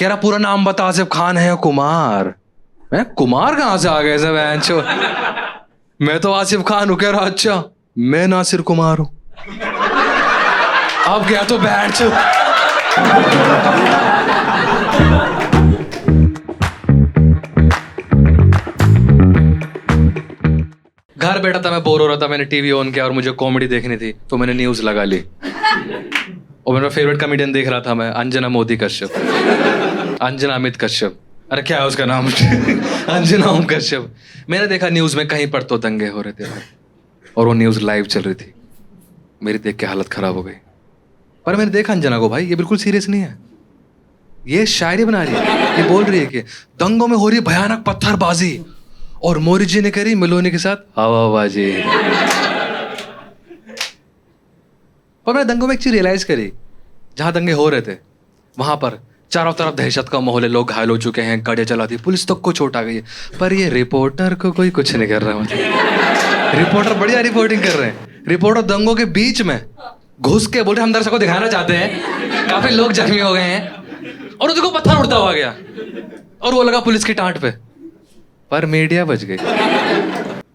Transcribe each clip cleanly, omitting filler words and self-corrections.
कह रहा पूरा नाम बता, आसिफ खान है या कुमार? मैं कुमार कहां से आ गए सब बैंचो? मैं तो आसिफ खान हूं। कह रहा अच्छा मैं नासिर कुमार हूं। अब गया तो बैंचो। घर बैठा था, मैं बोर हो रहा था, मैंने टीवी ऑन किया और मुझे कॉमेडी देखनी थी तो मैंने न्यूज लगा ली और मेरा फेवरेट कॉमेडियन देख रहा था मैं, अंजना मोदी कश्यप, अंजना अमित कश्यप, अरे क्या है उसका नाम अंजना ओम कश्यप। मैंने देखा न्यूज में कहीं पर तो दंगे हो रहे थे और वो न्यूज लाइव चल रही थी। मेरी देख के हालत खराब हो गई। पर मैंने देखा अंजना को, भाई ये बिल्कुल सीरियस नहीं है, ये शायरी बना रही है। ये बोल रही है कि दंगों में हो रही भयानक पत्थरबाजी और मोदी जी ने करी मिलोनी के साथ हवाबाजी। और मैंने दंगों में एक चीज रियलाइज करी, जहां दंगे हो रहे थे वहां पर चारों तरफ दहशत का माहौल है, लोग घायल हो चुके हैं, गाड़ियां चला दी, पुलिस तक को चोट आ गई है, पर ये रिपोर्टर को कोई कुछ नहीं कर रहा। मतलब रिपोर्टर बढ़िया रिपोर्टिंग कर रहे हैं। रिपोर्टर दंगों के बीच में घुस के बोल रहे हम दर्शकों को दिखाना चाहते हैं काफी लोग जख्मी हो गए हैं और उसको पत्थर उड़ता हुआ गया और वो लगा पुलिस की टांट पे, पर मीडिया बच गई।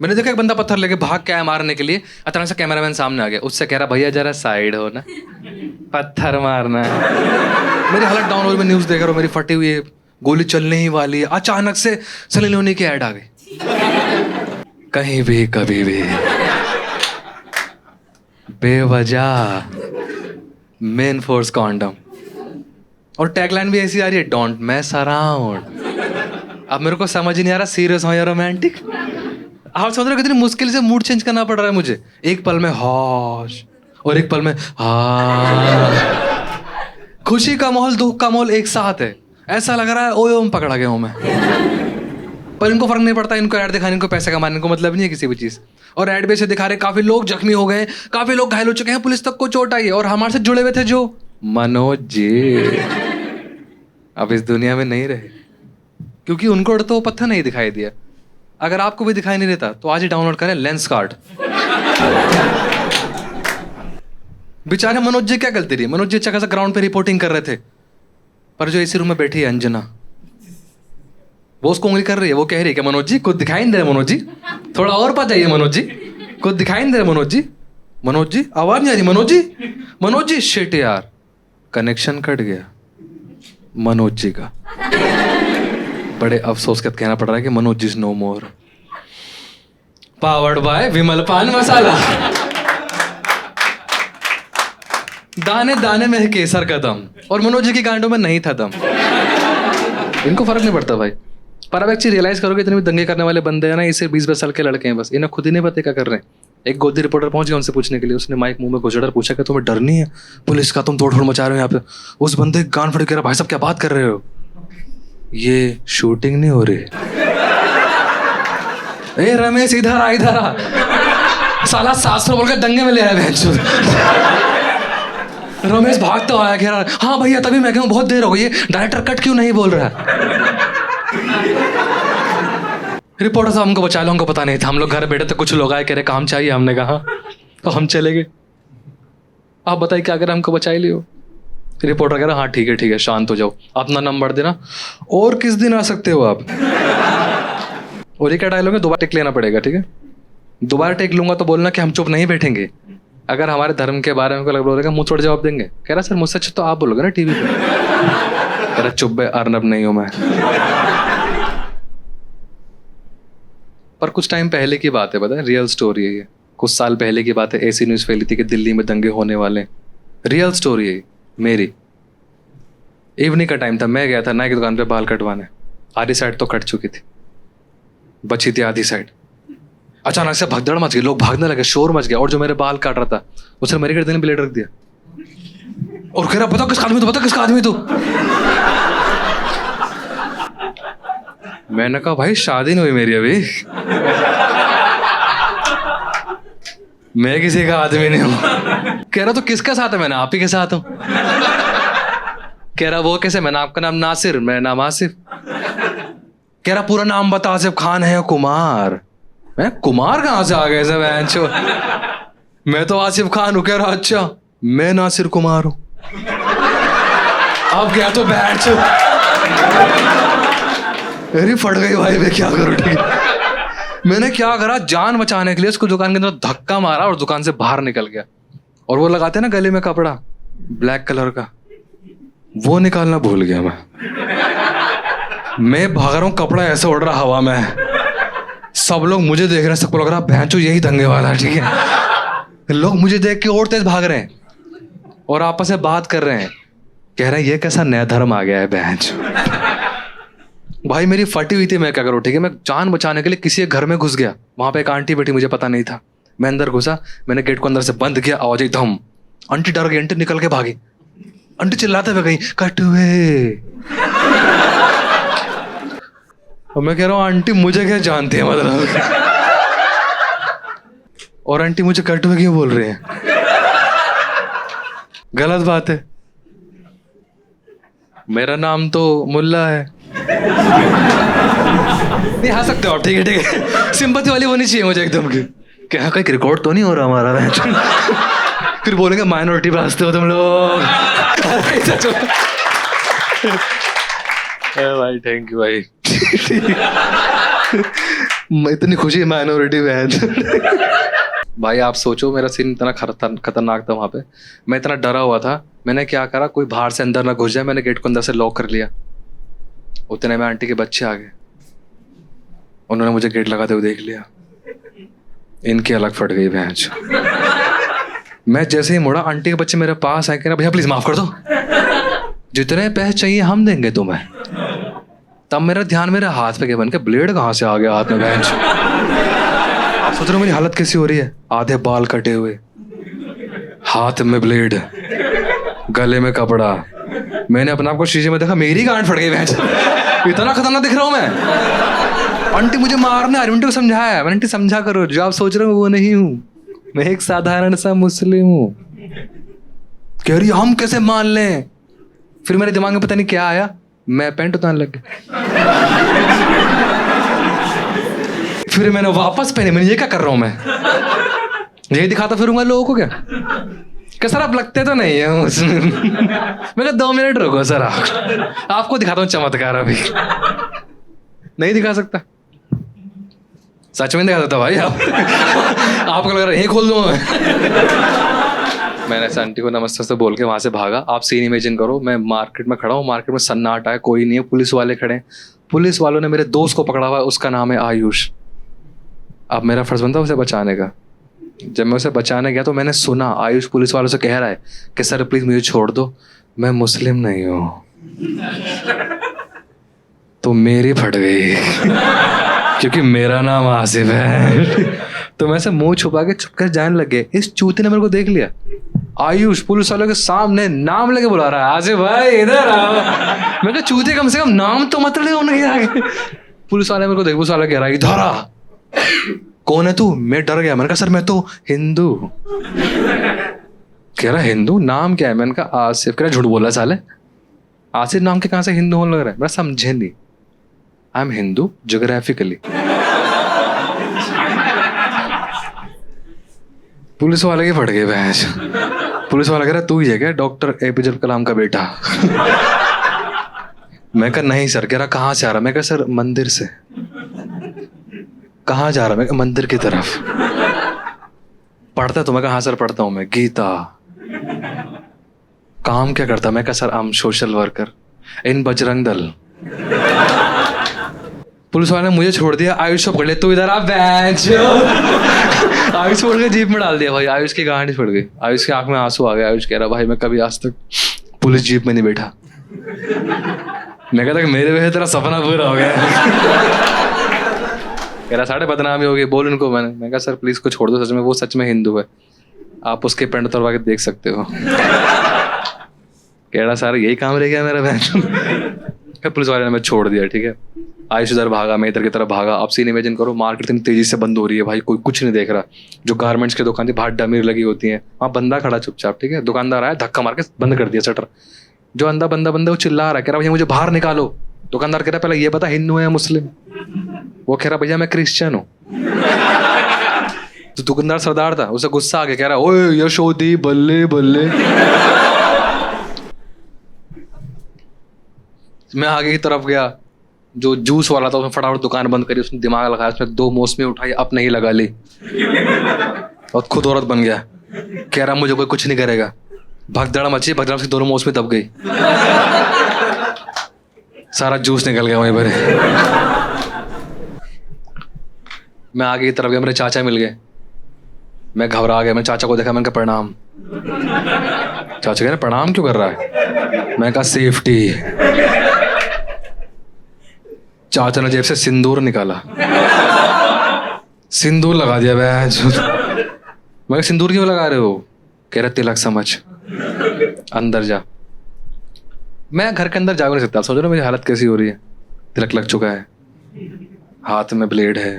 मैंने देखा एक बंदा पत्थर लेके भाग के आया मारने के लिए, अचानक से कैमरामैन सामने आ गया, उससे कह रहा भैया जरा साइड हो ना, पत्थर मारना है। मेरी हालत डाउन हो रही, मैं न्यूज देख रहा हूँ, मेरी फटी हुई है, गोली चलने ही वाली है, अचानक से सनी लियोनी की ऐड आ गई, कहीं भी कभी भी बेवजह मेन फोर्स कॉन्डम, और टैगलाइन भी ऐसी आ रही है डोंट मेस अराउंड। अब मेरे को समझ ही नहीं आ रहा सीरियस हो या रोमांटिक। आप समझ रहे हो कितनी मुश्किल से मूड चेंज करना पड़ रहा है मुझे, एक पल में होश और एक पल में खुशी का माहौल दुख का माहौल एक साथ है। ऐसा लग रहा है ओम पकड़ा गया हूं मैं। पर इनको फर्क नहीं पड़ता, इनको ऐड दिखाने, इनको पैसे कमाने को मतलब नहीं है किसी भी चीज। और ऐड बेच दिखा रहे काफी लोग जख्मी हो गए, काफी लोग घायल हो चुके हैं, पुलिस तक को चोट आई है। और हमारे से जुड़े हुए थे जो मनोज जी अब इस दुनिया में नहीं रहे, क्योंकि उनको तो वो पत्थर नहीं दिखाई दिया। अगर आपको भी दिखाई नहीं देता तो आज ही डाउनलोड करें लेंसकार्ट। बेचारे मनोज जी क्या गलती रही? मनोज जी अच्छा खासा ग्राउंड पे रिपोर्टिंग कर रहे थे, पर जो इसी रूम में बैठी है अंजना, वो उसको उंगली कर रही है, वो कह रही है कि मनोज जी कुछ दिखाई नहीं दे रहा, मनोज जी थोड़ा और पास जाइए, मनोज जी कुछ दिखाई नहीं दे रहा, मनोज जी, मनोज जी आवाज नहीं आ रही, मनोज जी, मनोज जी। शिट यार, कनेक्शन कट गया मनोज जी का। बड़े अफसोस के कहना पड़ रहा है कि Manoj ji is no more. Powered by Vimal Pan Masala. दाने दाने में है केसर का दम, और मनोज जी की गांडों में नहीं था दम। इनको फर्क नहीं पड़ता भाई। पर अब एक चीज रियलाइज करोगे, इतने भी दंगे करने वाले बंदे हैं ना, इसे 20-22 साल के लड़के हैं बस, इन्हें खुद ही नहीं पता क्या कर रहे हैं। एक गोदी रिपोर्टर पहुंच गया उनसे पूछने के लिए, उसने माइक मुंह में घुसड़ा पूछा कि तुम्हें डर नहीं है पुलिस का, तुम तोड़-फोड़ मचा रहे हो यहाँ पे। उस बंदे गान फड़ के रहा, भाई साहब क्या बात कर रहे हो, ये शूटिंग नहीं हो रही। ए रमेश इधर आ, इधर आ, साला शास्त्र बोल के दंगे में ले आया भैंसो। रमेश भागता आया, कह रहा हाँ भैया तभी मैं कहूँ बहुत देर हो गई है, डायरेक्टर कट क्यों नहीं बोल रहा है। रिपोर्टर साहब हमको बचा लो, हमको पता नहीं था, हम लोग घर बैठे थे, कुछ लोग आए कह रहे काम चाहिए, हमने कहा तो हम चले गए। आप बताइए क्या करें, हमको बचा ही लियो। रिपोर्टर कह रहा हाँ ठीक है शांत हो जाओ, अपना नंबर देना, और किस दिन आ सकते हो आप। और ये क्या डायलॉग है, दोबारा टेक लेना पड़ेगा, ठीक है। दोबारा टेक लूंगा तो बोलना कि हम चुप नहीं बैठेंगे, अगर हमारे धर्म के बारे में कोई बोलेगा मुंह छोड़ जवाब देंगे। कह रहा सर मुझसे अच्छा तो आप बोलोगे ना टीवी पे। कह रहा चुप बे, अर्नब नहीं हूं मैं। पर कुछ टाइम पहले की बात है, पता है, रियल स्टोरी है ये। कुछ साल पहले की बात है, ऐसी न्यूज फैली थी कि दिल्ली में दंगे होने वाले। रियल स्टोरी है मेरी। इवनिंग का टाइम था, मैं गया था नाई की दुकान पे बाल कटवाने। आधी साइड तो कट चुकी थी, बची थी आधी साइड। अचानक से भगदड़ मच गई, लोग भागने लगे, शोर मच गया, और जो मेरे बाल काट रहा था उसने मेरे गर्दन में ब्लेड रख दिया और कह रहा पता किसका आदमी तू, पता किसका आदमी तू। मैंने कहा भाई शादी नहीं हुई मेरी अभी, मैं किसी का आदमी नहीं हूं। कह रहा तो किसके साथ है, मैंने आप ही के साथ हूं। कह रहा वो कैसे, मैंने आपका नाम नासिर, मेरा नाम आसिफ। कह रहा पूरा नाम बता, आसिफ खान है या कुमार? मैं कुमार कहां से आ गए सब बैंचो? मैं तो आसिफ खान हूं। कह रहा अच्छा मैं नासिर कुमार हूं। अब गया तो बैंचो। मेरी फट गई भाई, मैं क्या करूँ, ठीक है। मैंने क्या करा, जान बचाने के लिए उसको दुकान के अंदर धक्का मारा और दुकान से बाहर निकल गया। और वो लगाते हैं ना गले में कपड़ा ब्लैक कलर का, वो निकालना भूल गया मैं भाग रहा हूँ, कपड़ा ऐसे उड़ रहा हवा में, सब लोग मुझे देख रहे हैं, सबको लग रहा है भैंचो यही दंगे वाला है, ठीक है। लोग मुझे देख के और तेज भाग रहे हैं और आपस में बात कर रहे हैं, कह रहे हैं ये कैसा नया धर्म आ गया है भैंच। भाई मेरी फटी हुई थी, मैं क्या करूँ, ठीक है। मैं जान बचाने के लिए किसी के घर में घुस गया, वहां पे एक आंटी बैठी, मुझे पता नहीं था। मैं अंदर घुसा, मैंने गेट को अंदर से बंद किया, आवाज आई धम। आंटी डर गई, आंटी निकल के भागी। आंटी चिल्लाते हुए गई कट हुए। और मैं कह रहा हूँ आंटी मुझे क्या जानती है, मतलब। और आंटी मुझे कट हुए क्यों बोल रही है, गलत बात है। मेरा नाम तो मुल्ला है। नहीं हंस सकते हो आप, ठीक है, ठीक है। सिंपैथी वाली होनी चाहिए मुझे एकदम की, क्या कहीं रिकॉर्ड तो नहीं हो रहा हमारा। फिर बोलेंगे माइनॉरिटी पे हंसते हो तुम लोग। भाई थैंक यू भाई। इतनी खुशी माइनॉरिटी में। भाई आप सोचो मेरा सीन इतना खतरनाक था वहां पे, मैं इतना डरा हुआ था। मैंने क्या करा, कोई बाहर से अंदर ना घुस जाए, मैंने गेट को अंदर से लॉक कर लिया। उतने में आंटी के बच्चे आ गए, उन्होंने मुझे गेट लगाते हुए देख लिया, इनकी अलग फट गई भैंस। मैं जैसे ही मुड़ा, आंटी के बच्चे मेरे पास आए, कह रहा भैया प्लीज माफ कर दो, जितने पैसे चाहिए हम देंगे तुम्हें। तब मेरा ध्यान मेरे हाथ पे गया, बन के ब्लेड कहाँ से आ गया हाथ में भैंस। आप सोच रहे हो मेरी हालत कैसी हो रही है, आधे बाल कटे हुए, हाथ में ब्लेड, गले में कपड़ा। मैंने अपने आप को शीशे में देखा, मेरी गांड फट गई भैंस। इतना खतरनाक दिख रहा हूं मैं। आंटी मुझे मारने आ रही, आंटी को समझाया मैंने, आंटी समझा करो, जो आप सोच रहे हो वो नहीं हूं, मैं एक साधारण सा मुस्लिम हूं। कह रही हम कैसे मान लें। फिर मेरे दिमाग में पता नहीं क्या आया, मैं पैंट उतारने लग गया। फिर मैंने वापस पहने, मैंने ये क्या कर रहा हूं मैं, यही दिखाता फिरूंगा लोगों को क्या सर आप लगते तो नहीं है उसमें। मैं 2 मिनट रुको सर, आपको दिखाता हूँ चमत्कार। अभी नहीं दिखा सकता, सच में दिखा सकता भाई। आपको लग रहा है यही खोल दूंगा मैंने ऐसे आंटी को नमस्ते से बोल के वहां से भागा। आप सीन इमेजिन करो, मैं मार्केट में खड़ा हूँ, मार्केट में सन्नाटा है, कोई नहीं है, पुलिस वाले खड़े हैं। पुलिस वालों ने मेरे दोस्त को पकड़ा हुआ है, उसका नाम है आयुष। अब मेरा फर्ज बनता है उसे बचाने का। जब मैं उसे बचाने गया तो मैंने सुना आयुष पुलिस वालों से कह रहा है कि सर प्लीज मुझे छोड़ दो, मैं मुस्लिम नहीं हूं। तो मेरी फट गई क्योंकि मेरा नाम आसिफ है। तो मैं ऐसे मुंह छुपा के चुप कर जाने लग गए। इस चूते ने मेरे को देख लिया, आयुष पुलिस वालों के सामने नाम लेके बुला रहा है, आसिफ भाई इधर आओ। मैं कहा चूते कम से कम नाम तो मत ले उनके आगे। पुलिस वाले मेरे को देख, पुलिस वाला कह रहा है इधर आ, कौन है तू? मैं डर गया, मैंने कहा सर मैं तो हिंदू। कह रहा हिंदू, नाम क्या है? मैंने कहा आसिफ। कह रहा झूठ बोला साले, आसिफ नाम के कहां से हिंदू होने लग रहा है? मैं समझे नहीं, I am Hindu geographically. Police वाले के फट गए भैंस। पुलिस वाला कह रहा तू ही है क्या डॉक्टर एपीजे अब्दुल कलाम का बेटा? मैं कहा नहीं सर। कह रहा कहाँ से आ रहा? मैं कहा सर मंदिर से। कहाँ जा रहा? मैं कहा मंदिर की तरफ। पढ़ता? तो मैं कहा हाँ सर पढ़ता हूँ मैं गीता। काम क्या करता? मैं कहा sir I am social worker in Bajrang Dal. Police वाले ने मुझे छोड़ दिया, आयुष को पकड़ ले, तू इधर आ बेंच। आयुष छोड़ के जीप में डाल दिया भाई। आयुष की गांड छोड़ गई, आयुष की आंख में आंसू आ गए। आयुष कह रहा भाई मैं कभी आज तक पुलिस जीप में नहीं बैठा। मैं कहता कि मेरे वजह तेरा सपना पूरा हो गया। कह रहा साढ़े बदनामी हो गई, बोल उनको। मैं कहा सर प्लीज को छोड़ दो, सच में वो सच में हिंदू है, आप उसके पेंट उतरवा के देख सकते हो। कह रहा सर यही काम रह गया मेरा बहन। पुलिस वाले ने मैं छोड़ दिया, ठीक है। आयुष इधर भागा, मैं इधर की तरफ भागा। आप सीन इमेजिन करो, मार्केट इतनी तेजी से बंद हो रही है भाई, कोई कुछ नहीं देख रहा। जो गारमेंट्स की दुकान थी बाहर डमीर लगी होती है, वहाँ बंदा खड़ा चुपचाप, ठीक है। दुकानदार आया, धक्का मार के बंद कर दिया शटर। जो अंधा बंदा वो चिल्ला रहा है, कह रहा भैया मुझे बाहर निकालो। दुकानदार कह रहा पहले ये पता हिंदू है या मुस्लिम? वो कह रहा भैया मैं क्रिश्चियन हूँ। तो दुकानदार सरदार था, उसे गुस्सा आ गया, कह रहा ओए यशोदी बल्ले बल्ले। मैं आगे की तरफ गया, जो जूस वाला था उसने फटाफट दुकान बंद करी, उसने दिमाग लगाया, उसने 2 मौसमी उठाई, अपने ही लगा ली और खुद औरत बन गया। कह रहा मुझे कोई कुछ नहीं करेगा। भगदड़ मची, भगदड़ से दोनों मौसमी दब गई, सारा जूस निकल गया वहीं पर। मैं आगे की तरफ गया, मेरे चाचा मिल गए। मैं घबरा गया, मैं चाचा को देखा, मैंने कहा प्रणाम। चाचा कह रहे प्रणाम क्यों कर रहा है? मैं कहा सेफ्टी। चाचा ने जेब से सिंदूर निकाला, सिंदूर लगा दिया। मैं सिंदूर क्यों लगा रहे हो? कह रहे तिलक समझ, अंदर जा। मैं घर के अंदर जा नहीं सकता, सोच रहा मेरी हालत कैसी हो रही है। तिलक लग चुका है, हाथ में ब्लेड है,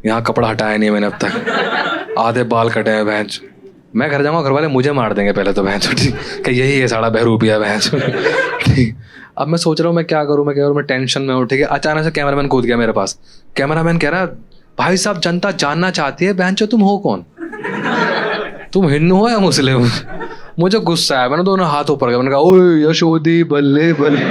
यहाँ कपड़ा हटाया नहीं मैंने अब तक, आधे बाल कटे हैं भैंस। मैं घर जाऊंगा, घर वाले मुझे मार देंगे पहले तो भैंस, कि यही है साड़ा बहरूपिया भैंस। ठीक। अब मैं सोच रहा हूँ मैं क्या करूँ, मैं टेंशन में हूँ। ठीक है, अचानक से कैमरामैन कूद गया मेरे पास। कैमरामैन कह रहा भाई साहब जनता जानना चाहती है बहन चो तुम हो कौन, तुम हिंदू हो या मुस्लिम? मुझे गुस्सा आया, मैंने दोनों हाथ ऊपर किया, मैंने कहा ओए यशोदी बल्ले बल्ले।